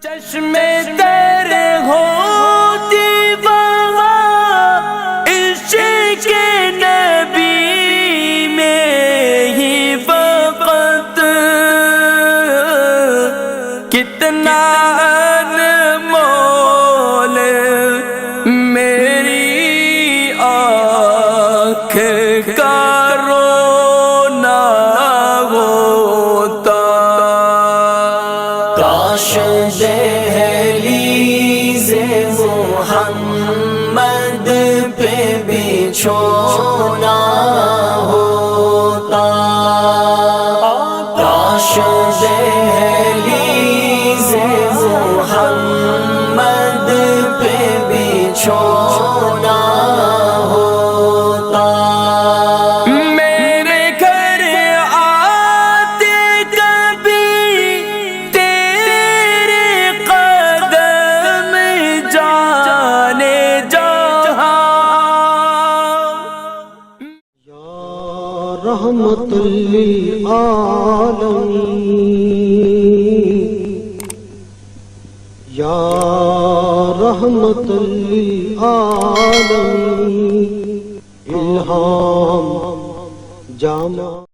چشمے تیرے ہوتی وہاں عشق نبی میں ہی فقط کتنا انمول میری آنکھ کا رونا ہوتا کاش دہلیز محمد پہ بچھونا ہوتا کاش دہلیز محمد پہ بچھونا ہوتا میرے گھر آتے کبھی تیرے قدم جانے جہاں یا رحمت للعالمین یا رحمت للعالمین الہام جامع